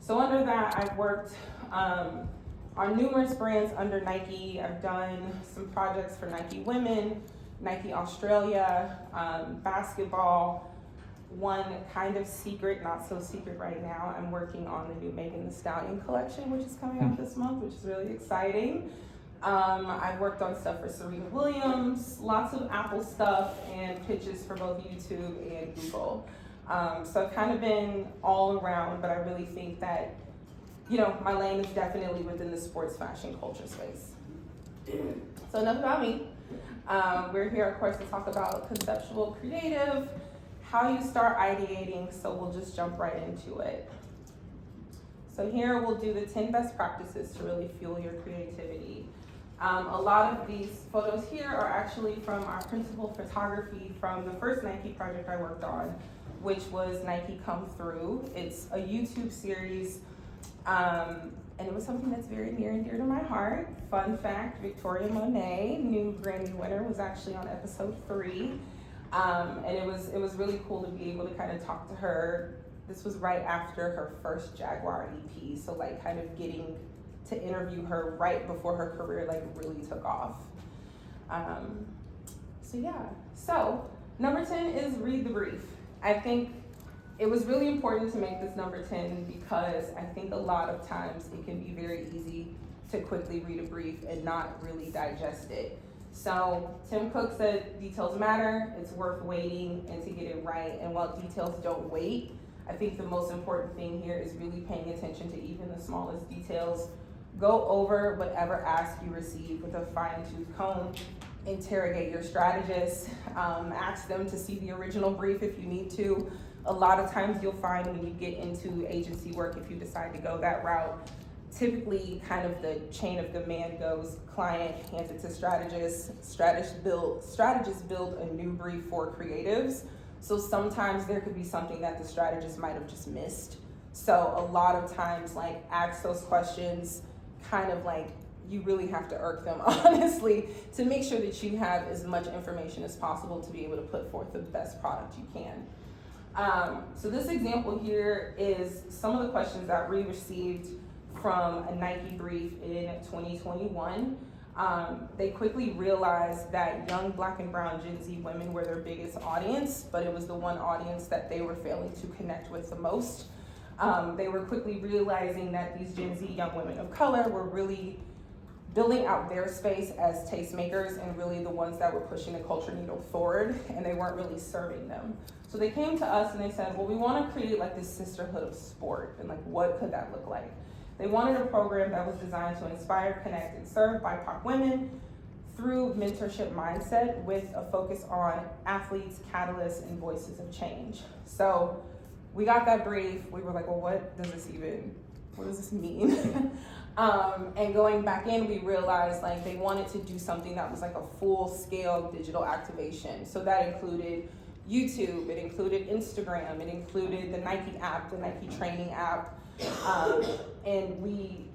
So under that, I've worked on numerous brands under Nike. I've done some projects for Nike Women, Nike Australia, basketball. One kind of secret, not so secret right now, I'm working on the new Megan Thee Stallion collection, which is coming out this month, which is really exciting. I've worked on stuff for Serena Williams, lots of Apple stuff, and pitches for both YouTube and Google. So I've kind of been all around, but I really think that, you know, my lane is definitely within the sports fashion culture space. So enough about me. We're here, of course, to talk about conceptual creative, how you start ideating, so we'll just jump right into it. So here we'll do the 10 best practices to really fuel your creativity. A lot of these photos here are actually from our principal photography from the first Nike project I worked on, which was Nike Come Through. It's a YouTube series, and it was something that's very near and dear to my heart. Fun fact, Victoria Monet, new Grammy winner, was actually on episode 3. And it was really cool to be able to kind of talk to her. This was right after her first Jaguar EP, so like kind of getting to interview her right before her career like really took off. So number 10 is read the brief. I think it was really important to make this number 10 because I think a lot of times it can be very easy to quickly read a brief and not really digest it. So Tim Cook said details matter, it's worth waiting and to get it right, and while details don't wait, I think the most important thing here is really paying attention to even the smallest details. Go over whatever ask you receive with a fine-tooth comb, interrogate your strategist, ask them to see the original brief if you need to. A lot of times you'll find when you get into agency work, if you decide to go that route, typically kind of the chain of command goes client hands it to strategist, strategist build a new brief for creatives. So sometimes there could be something that the strategist might have just missed. So a lot of times like ask those questions, kind of like you really have to irk them honestly to make sure that you have as much information as possible to be able to put forth the best product you can. So this example here is some of the questions that we received from a Nike brief in 2021. They quickly realized that young Black and brown Gen Z women were their biggest audience, but it was the one audience that they were failing to connect with the most. They were quickly realizing that these Gen Z young women of color were really building out their space as tastemakers and really the ones that were pushing the culture needle forward, and they weren't really serving them. So they came to us and they said, well, we want to create like this sisterhood of sport, and like what could that look like? They wanted a program that was designed to inspire, connect, and serve BIPOC women through mentorship mindset with a focus on athletes, catalysts, and voices of change. So we got that brief, we were like, well, what does this mean? And going back in, we realized like they wanted to do something that was like a full-scale digital activation. So that included YouTube, it included Instagram, it included the Nike app, the Nike training app. And we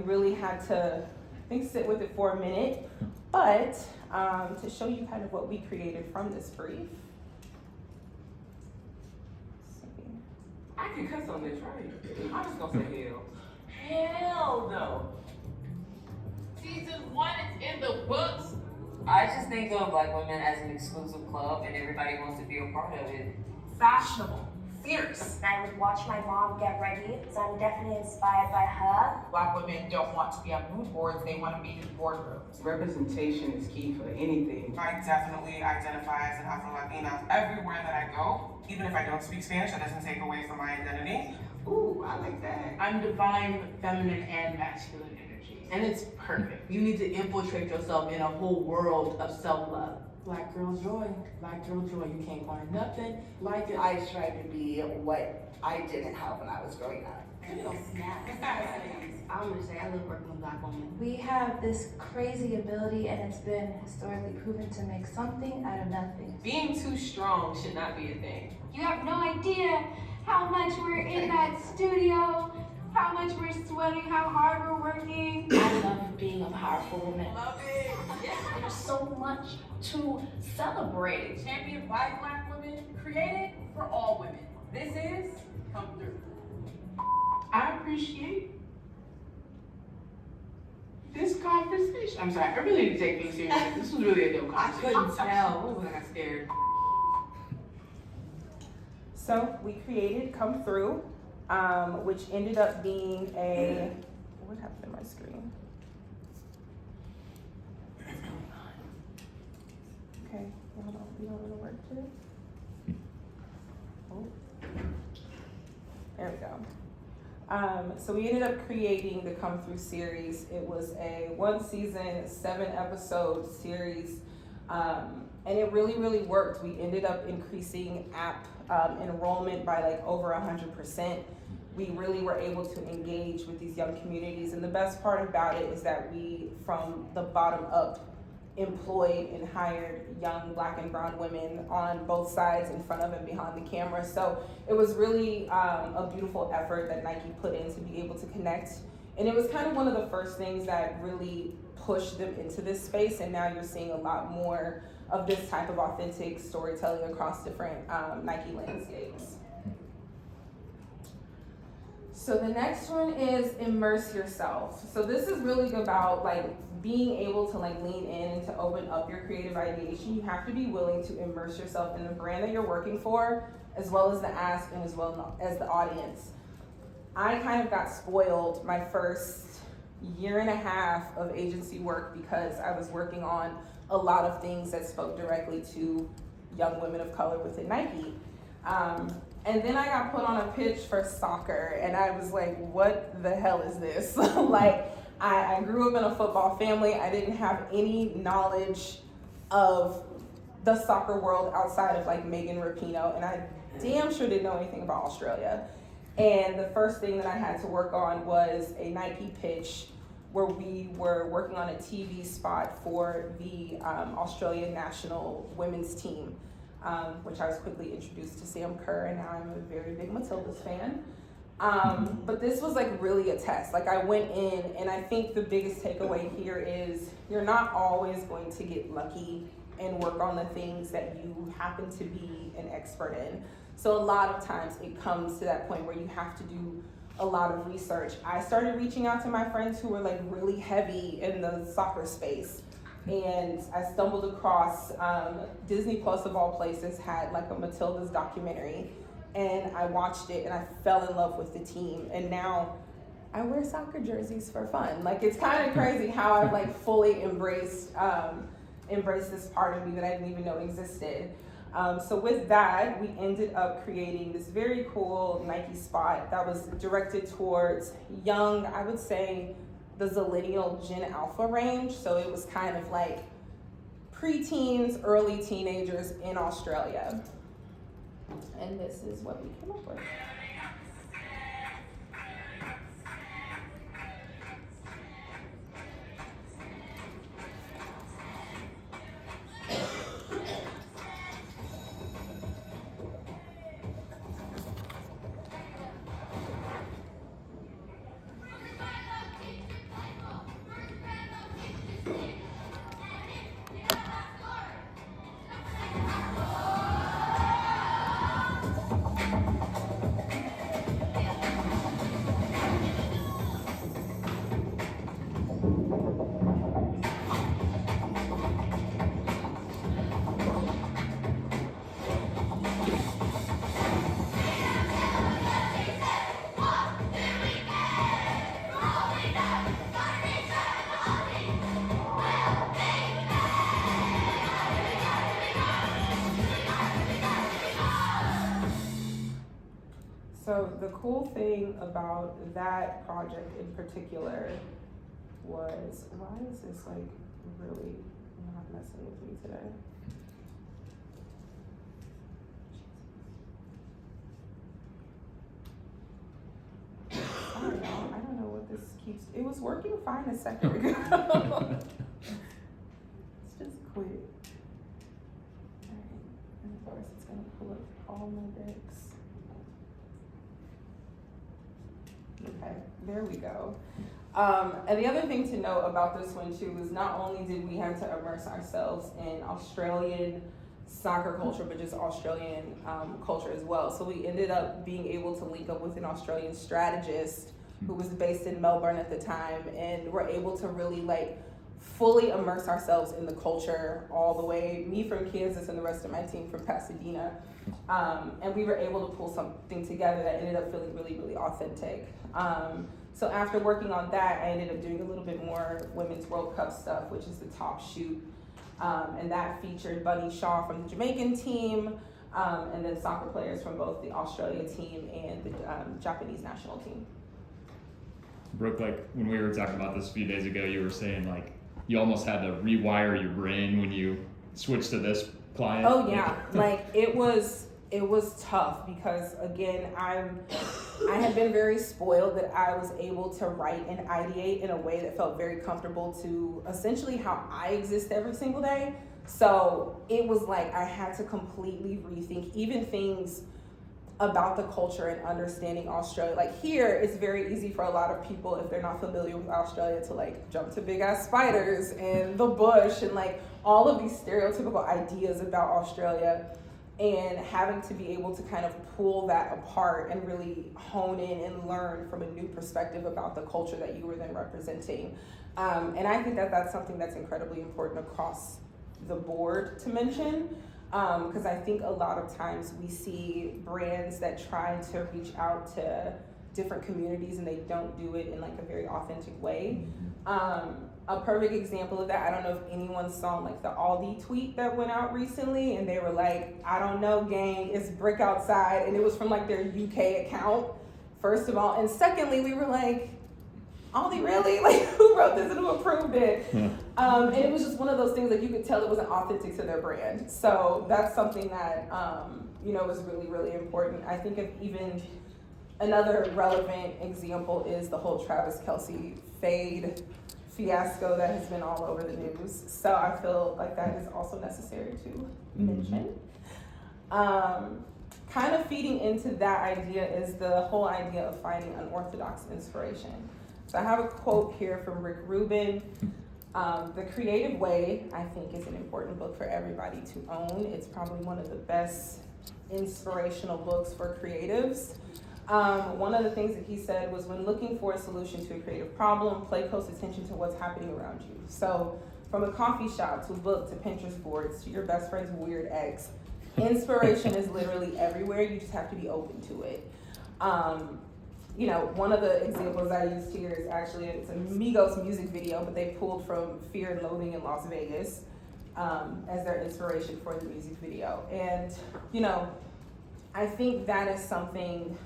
really had to, I think, sit with it for a minute, but to show you kind of what we created from this brief. I can cuss on this, right? I'm just gonna say hell. Hell no. Season 1 is in the books. I just think of Black women as an exclusive club and everybody wants to be a part of it. Fashionable. Fierce. I would watch my mom get ready, so I'm definitely inspired by her. Black women don't want to be on mood boards, they want to be in boardrooms. Representation is key for anything. I definitely identify as an Afro-Latina everywhere that I go. Even if I don't speak Spanish, that doesn't take away from my identity. Ooh, I like that. I'm divine, feminine, and masculine energy. And it's perfect. You need to infiltrate yourself in a whole world of self-love. Black girl joy, you can't find nothing like it. I try to be what I didn't have when I was growing up. I'm gonna say I love working with Black women. We have this crazy ability, and it's been historically proven to make something out of nothing. Being too strong should not be a thing. You have no idea how much we're in that studio, how much we're sweating, how hard we're working. I love being a powerful woman. Love it. Yes, there's so much to celebrate. Champion by Black women, created for all women. This is Come Through. I appreciate this conversation. I'm sorry, I really need to take things seriously. This was really a dope I conversation. couldn't tell. Ooh, I got scared. So we created Come Through, which ended up being a, what happened to my screen? Okay, hold on, you want me to work too? Oh. There we go. So we ended up creating the Come Through series. It was a 1 season, 7 episode series. And it really, really worked. We ended up increasing app enrollment by like over 100%. We really were able to engage with these young communities. And the best part about it is that we, from the bottom up, employed and hired young Black and brown women on both sides, in front of and behind the camera. So it was really a beautiful effort that Nike put in to be able to connect. And it was kind of one of the first things that really pushed them into this space. And now you're seeing a lot more of this type of authentic storytelling across different Nike landscapes. So the next one is immerse yourself. So this is really about like being able to like lean in and to open up your creative ideation. You have to be willing to immerse yourself in the brand that you're working for, as well as the ask and as well as the audience. I kind of got spoiled my first 1.5 years of agency work because I was working on a lot of things that spoke directly to young women of color within Nike. And then I got put on a pitch for soccer, and I was like, what the hell is this? Like, I grew up in a football family. I didn't have any knowledge of the soccer world outside of like Megan Rapinoe, and I damn sure didn't know anything about Australia. And the first thing that I had to work on was a Nike pitch where we were working on a TV spot for the Australian national women's team, which I was quickly introduced to Sam Kerr, and now I'm a very big Matildas fan. But this was like really a test. Like I went in, and I think the biggest takeaway here is you're not always going to get lucky and work on the things that you happen to be an expert in. So a lot of times it comes to that point where you have to do a lot of research. I started reaching out to my friends who were like really heavy in the soccer space. And I stumbled across Disney Plus of all places had like a Matildas documentary, and I watched it and I fell in love with the team, and now I wear soccer jerseys for fun. Like it's kind of crazy how I've like fully embraced this part of me that I didn't even know existed. So with that, we ended up creating this very cool Nike spot that was directed towards young, I would say, the Zillennial Gen Alpha range. So it was kind of like preteens, early teenagers in Australia. And this is what we came up with. So the cool thing about that project in particular was, why is this like really not messing with me today? Sorry, y'all. I don't know what this keeps, it was working fine a second ago. Let's just quit. Alright, and of course it's gonna pull up all my decks. Okay, there we go. And the other thing to note about this one too is not only did we have to immerse ourselves in Australian soccer culture, but just Australian culture as well. So we ended up being able to link up with an Australian strategist who was based in Melbourne at the time, and we're able to really like fully immerse ourselves in the culture all the way, me from Kansas and the rest of my team from Pasadena. And we were able to pull something together that ended up feeling really, really authentic. So after working on that, I ended up doing a little bit more Women's World Cup stuff, which is the top shoot. And that featured Bunny Shaw from the Jamaican team, and then soccer players from both the Australia team and the Japanese national team. Brooke, like when we were talking about this a few days ago, you were saying like you almost had to rewire your brain when you switched to this client. Oh yeah, like it was tough because again, I had been very spoiled that I was able to write and ideate in a way that felt very comfortable to essentially how I exist every single day. So it was like I had to completely rethink even things about the culture and understanding Australia. Like here, it's very easy for a lot of people, if they're not familiar with Australia, to like jump to big ass spiders and the bush and like all of these stereotypical ideas about Australia, and having to be able to kind of pull that apart and really hone in and learn from a new perspective about the culture that you were then representing. And I think that that's something that's incredibly important across the board to mention. Because I think a lot of times we see brands that try to reach out to different communities and they don't do it in like a very authentic way. A perfect example of that, I don't know if anyone saw like the Aldi tweet that went out recently, and they were like, I don't know gang, it's brick outside, and it was from like their UK account, first of all. And secondly, we were like, Aldi really? Like who wrote this and who approved it? And it was just one of those things that you could tell it wasn't authentic to their brand. So that's something that, was really, really important. I think of even another relevant example is the whole Travis Kelce fade fiasco that has been all over the news. So I feel like that is also necessary to mention. Kind of feeding into that idea is the whole idea of finding unorthodox inspiration. So I have a quote here from Rick Rubin. The Creative Way, I think, is an important book for everybody to own. It's probably one of the best inspirational books for creatives. One of the things that he said was, when looking for a solution to a creative problem, pay close attention to what's happening around you. So from a coffee shop to a book to Pinterest boards to your best friend's weird ex, inspiration is literally everywhere. You just have to be open to it. One of the examples I used here is actually, it's a Migos music video, but they pulled from Fear and Loathing in Las Vegas as their inspiration for the music video. And, I think that is something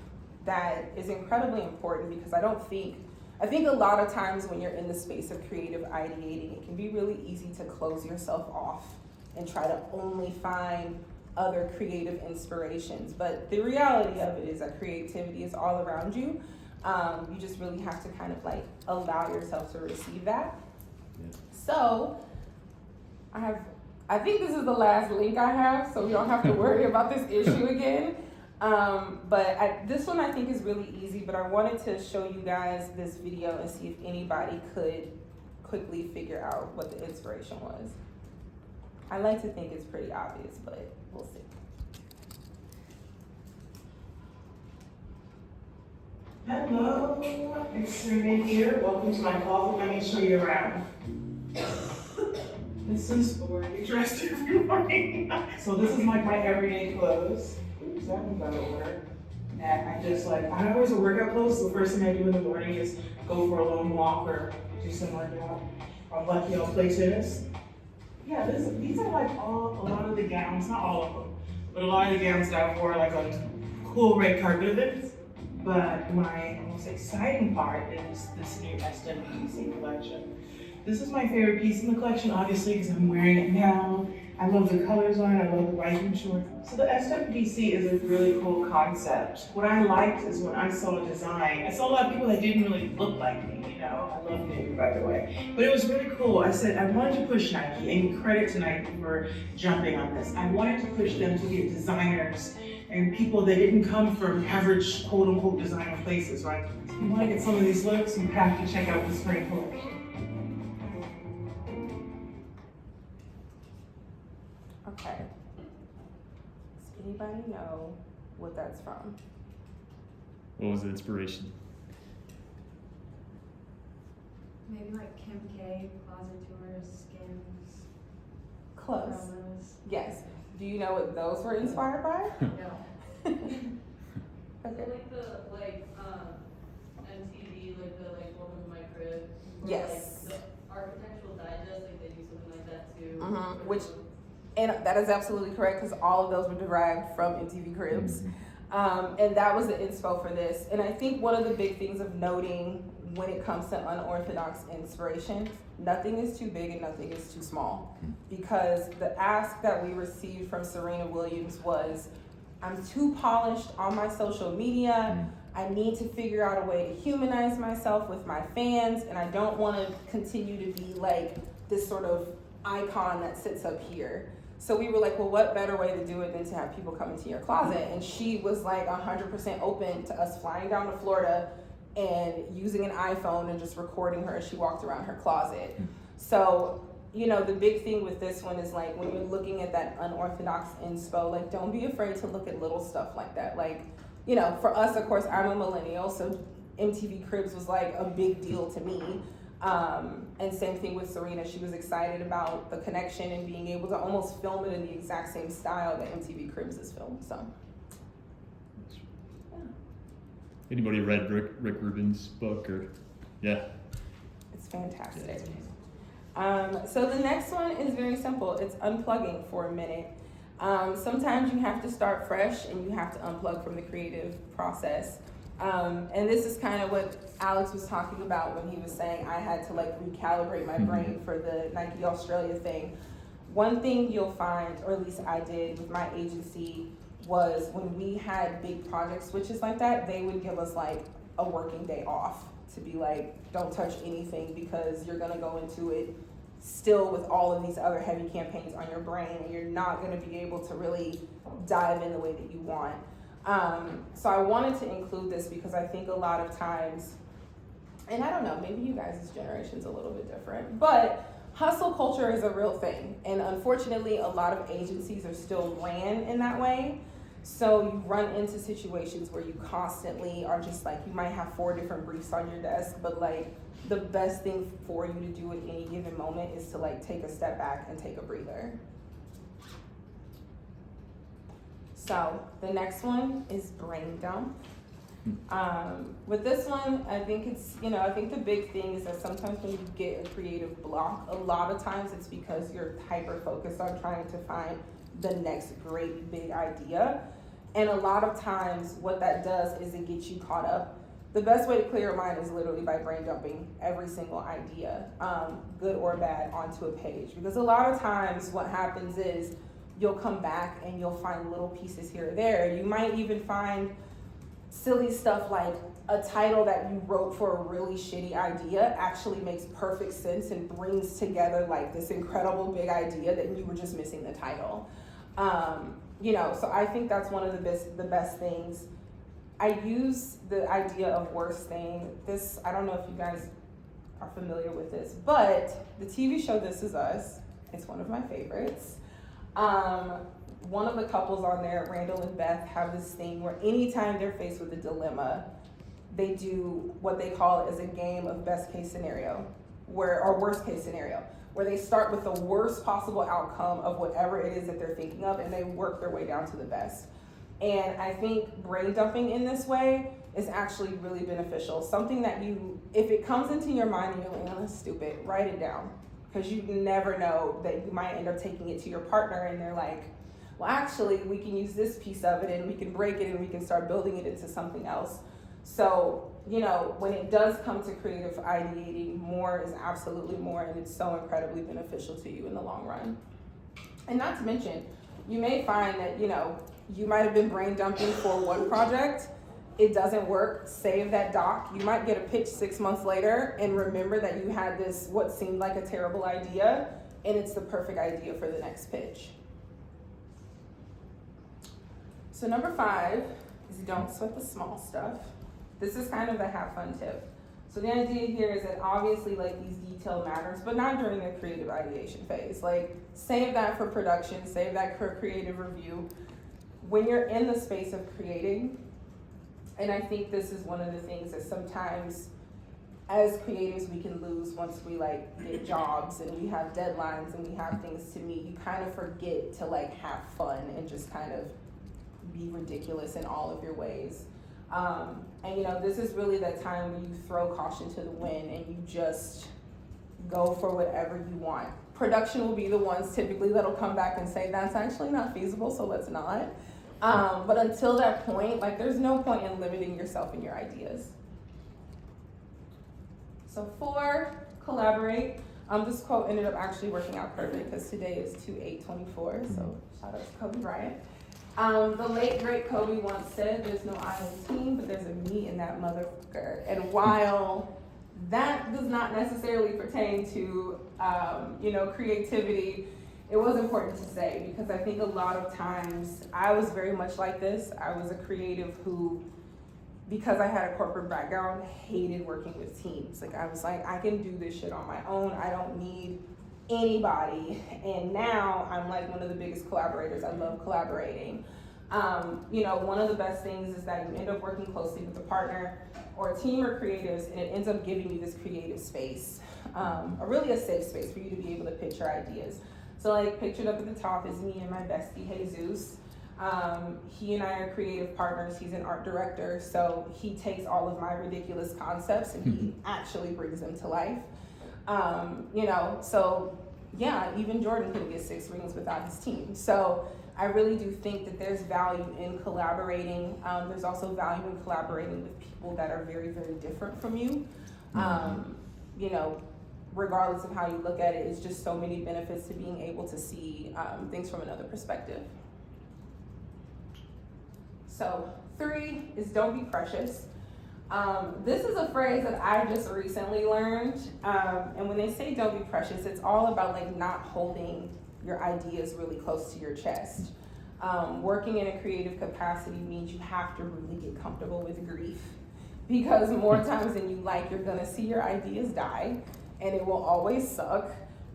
that is incredibly important, because I think a lot of times when you're in the space of creative ideating, it can be really easy to close yourself off and try to only find other creative inspirations. But the reality of it is that creativity is all around you. You just really have to kind of like allow yourself to receive that. Yeah. So I think this is the last link I have, so we don't have to worry about this issue again. This one I think is really easy, but I wanted to show you guys this video and see if anybody could quickly figure out what the inspiration was. I like to think it's pretty obvious, but we'll see. Hello, it's Serena here. Welcome to my closet. Let me show you around. This is where I get dressed every morning. So this is like my everyday clothes. Oops, that one's out of order. And I always wear workout clothes, so the first thing I do in the morning is go for a long walk or do some workout. I'm lucky I'll play tennis. Yeah, these are like a lot of the gowns, not all of them, but a lot of the gowns that I wore like on cool red carpet events. But my most exciting part is this new S24 collection. This is my favorite piece in the collection, obviously, because I'm wearing it now. I love the colors on it, I love the biking shorts. So the S24 is a really cool concept. What I liked is when I saw a design, I saw a lot of people that didn't really look like me, I love Nike, by the way. But it was really cool. I said I wanted to push Nike, and credit to Nike for jumping on this. I wanted to push them to get designers and people that didn't come from average quote unquote designer places, right? If you want to get some of these looks, you have to check out the spring collection. Okay. Does anybody know what that's from? What was the inspiration? maybe like Kim K, Closet Tours, Skims, Close. Promos. Yes. Do you know what those were inspired by? No. Okay. MTV, Welcome to My Crib. Yes. The Architectural Digest, they do something like that too. Mm-hmm. Which, and that is absolutely correct because all of those were derived from MTV Cribs. And that was the inspo for this. And I think one of the big things of noting when it comes to unorthodox inspiration, nothing is too big and nothing is too small. Because the ask that we received from Serena Williams was, I'm too polished on my social media. I need to figure out a way to humanize myself with my fans, and I don't want to continue to be like this sort of icon that sits up here. So we were like, well, what better way to do it than to have people come into your closet? And she was like 100% open to us flying down to Florida and using an iPhone and just recording her as she walked around her closet. So, you know, the big thing with this one is like when you're looking at that unorthodox inspo, like don't be afraid to look at little stuff like that. Like, you know, for us, of course, I'm a millennial, so MTV Cribs was like a big deal to me. And same thing with Serena. She was excited about the connection and being able to almost film it in the exact same style that MTV Cribs is filmed. So, yeah. Anybody read Rick Rubin's book or? Yeah. It's fantastic. So the next one is very simple. It's unplugging for a minute. Sometimes you have to start fresh and you have to unplug from the creative process. And this is kind of what Alex was talking about when he was saying I had to like recalibrate my brain for the Nike Australia thing. One thing you'll find, or at least I did with my agency, was when we had big project switches like that, they would give us like a working day off to be like, don't touch anything because you're gonna go into it still with all of these other heavy campaigns on your brain and you're not gonna be able to really dive in the way that you want. So I wanted to include this because I think a lot of times, and I don't know, maybe you guys' generation's a little bit different, but hustle culture is a real thing. And unfortunately, a lot of agencies are still ran in that way. So you run into situations where you constantly are just like, you might have 4 different briefs on your desk, but like the best thing for you to do at any given moment is to like take a step back and take a breather. So the next one is brain dump. With this one, I think it's, you know, I think the big thing is that sometimes when you get a creative block, a lot of times it's because you're hyper focused on trying to find the next great big idea. And a lot of times what that does is it gets you caught up. The best way to clear your mind is literally by brain dumping every single idea, good or bad, onto a page. Because a lot of times what happens is you'll come back and you'll find little pieces here or there. You might even find silly stuff like a title that you wrote for a really shitty idea actually makes perfect sense and brings together like this incredible big idea that you were just missing the title. You know, so I think that's one of the best things. I use the idea of worst thing. This, I don't know if you guys are familiar with this, but the TV show This Is Us, it's one of my favorites. One of the couples on there, Randall and Beth, have this thing where anytime they're faced with a dilemma, they do what they call it as a game of best case scenario, or worst case scenario, where they start with the worst possible outcome of whatever it is that they're thinking of and they work their way down to the best. And I think brain dumping in this way is actually really beneficial. Something that you, if it comes into your mind and you're like, oh, that's stupid, write it down. Because you never know that you might end up taking it to your partner and they're like, well, actually, we can use this piece of it and we can break it and we can start building it into something else. So, you know, when it does come to creative ideating, more is absolutely more, and it's so incredibly beneficial to you in the long run. And not to mention, you may find that, you know, you might have been brain dumping for one project, it doesn't work, save that doc. You might get a pitch 6 months later and remember that you had this, what seemed like a terrible idea, and it's the perfect idea for the next pitch. So number 5 is don't sweat the small stuff. This is kind of the have fun tip. So the idea here is that obviously like these detail matters, but not during the creative ideation phase. Like save that for production, save that for creative review. When you're in the space of creating, and I think this is one of the things that sometimes as creatives we can lose once we like get jobs and we have deadlines and we have things to meet. You kind of forget to like have fun and just kind of be ridiculous in all of your ways. And you know, this is really that time where you throw caution to the wind and you just go for whatever you want. Production will be the ones typically that'll come back and say, that's actually not feasible, so let's not. But until that point, like there's no point in limiting yourself and your ideas. So 4, collaborate. This quote ended up actually working out perfect because today is 2/8/24, so shout out to Kobe Bryant. The late great Kobe once said, there's no I in team, but there's a me in that motherfucker. And while that does not necessarily pertain to, you know, creativity, it was important to say because I think a lot of times I was very much like this. I was a creative who, because I had a corporate background, hated working with teams. Like I was like, I can do this shit on my own. I don't need anybody. And now I'm like one of the biggest collaborators. I love collaborating. You know, one of the best things is that you end up working closely with a partner or a team or creatives, and it ends up giving you this creative space, really a safe space for you to be able to pitch your ideas. So like pictured up at the top is me and my bestie, Jesus. He and I are creative partners. He's an art director, so he takes all of my ridiculous concepts and he actually brings them to life. You know, so yeah, even Jordan couldn't get 6 rings without his team. So I really do think that there's value in collaborating. There's also value in collaborating with people that are very, very different from you. You know, regardless of how you look at it, it's just so many benefits to being able to see things from another perspective. So 3 is don't be precious. This is a phrase that I just recently learned. And when they say don't be precious, it's all about like not holding your ideas really close to your chest. Working in a creative capacity means you have to really get comfortable with grief because more times than you like, you're gonna see your ideas die and it will always suck.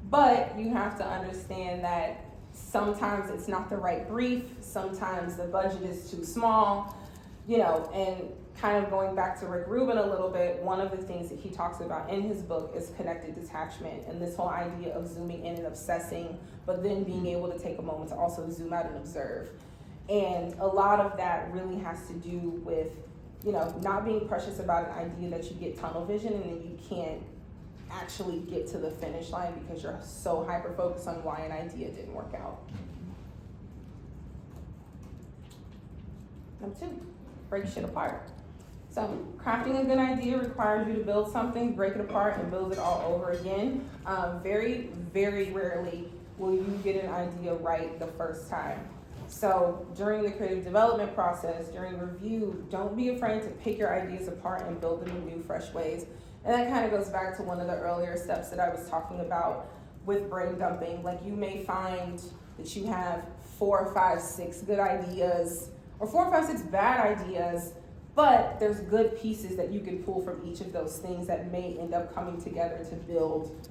But you have to understand that sometimes it's not the right brief, sometimes the budget is too small, you know, and kind of going back to Rick Rubin a little bit, one of the things that he talks about in his book is connected detachment and this whole idea of zooming in and obsessing, but then being able to take a moment to also zoom out and observe. And a lot of that really has to do with, you know, not being precious about an idea that you get tunnel vision and then you can't actually get to the finish line because you're so hyper focused on why an idea didn't work out. Number 2, break shit apart. So crafting a good idea requires you to build something, break it apart, and build it all over again. Very, very rarely will you get an idea right the first time. So during the creative development process, during review, don't be afraid to pick your ideas apart and build them in new, fresh ways. And that kind of goes back to one of the earlier steps that I was talking about with brain dumping. Like you may find that you have 4, 5, 6 good ideas, or 4, 5, 6 bad ideas, but there's good pieces that you can pull from each of those things that may end up coming together to build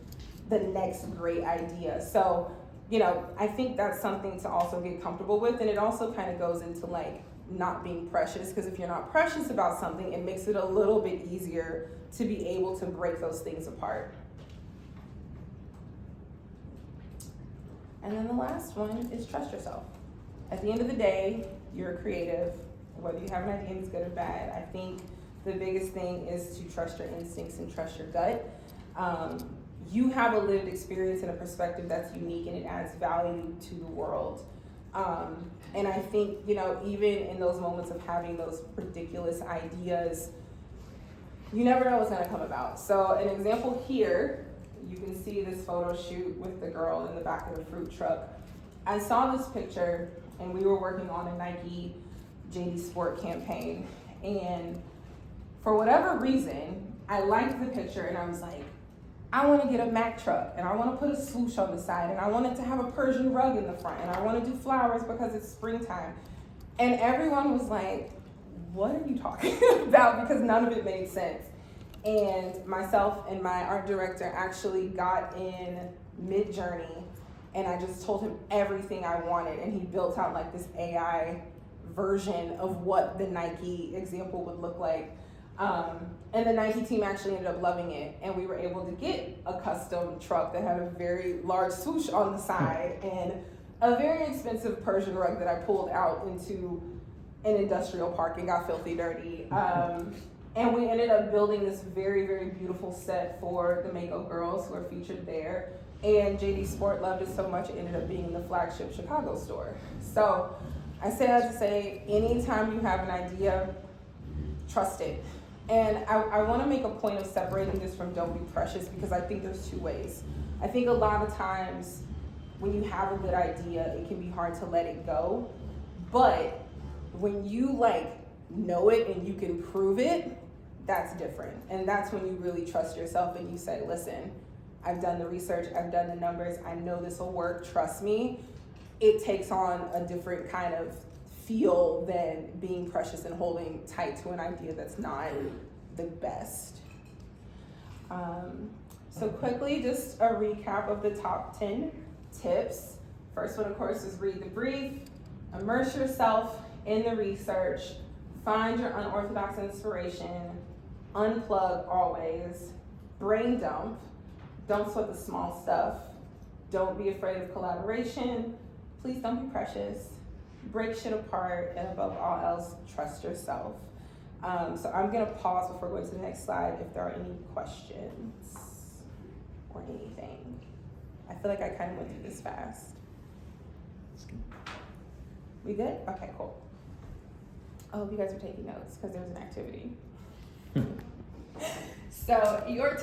the next great idea. So, you know, I think that's something to also get comfortable with. And it also kind of goes into like not being precious, because if you're not precious about something, it makes it a little bit easier to be able to break those things apart. And then the last one is trust yourself. At the end of the day, you're a creative, whether you have an idea that's good or bad. I think the biggest thing is to trust your instincts and trust your gut. You have a lived experience and a perspective that's unique and it adds value to the world. And I think, you know, even in those moments of having those ridiculous ideas, you never know what's gonna come about. So an example here, you can see this photo shoot with the girl in the back of the fruit truck. I saw this picture and we were working on a Nike JD Sport campaign. And for whatever reason, I liked the picture and I was like, I want to get a Mack truck and I want to put a swoosh on the side and I want it to have a Persian rug in the front and I want to do flowers because it's springtime. And everyone was like, what are you talking about? Because none of it made sense. And myself and my art director actually got in mid-journey and I just told him everything I wanted and he built out like this AI version of what the Nike example would look like. And the Nike team actually ended up loving it, and we were able to get a custom truck that had a very large swoosh on the side and a very expensive Persian rug that I pulled out into an industrial park and got filthy dirty. And we ended up building this very, very beautiful set for the Mako girls who are featured there. And JD Sport loved it so much, it ended up being in the flagship Chicago store. So I say that to say, anytime you have an idea, trust it. And I want to make a point of separating this from don't be precious, because I think there's two ways. I think a lot of times when you have a good idea, it can be hard to let it go. But when you know it and you can prove it, that's different. And that's when you really trust yourself and you say, listen, I've done the research, I've done the numbers, I know this will work, trust me. It takes on a different kind of feel than being precious and holding tight to an idea that's not the best. So quickly, just a recap of the top 10 tips. First one, of course, is read the brief, immerse yourself in the research, find your unorthodox inspiration, unplug always, brain dump, don't sweat the small stuff, don't be afraid of collaboration, please don't be precious, break shit apart, and above all else, trust yourself. So I'm gonna pause before going to the next slide if there are any questions or anything. I feel like I kind of went through this fast. We good? Okay, cool. I hope you guys are taking notes because there's an activity. So your turn.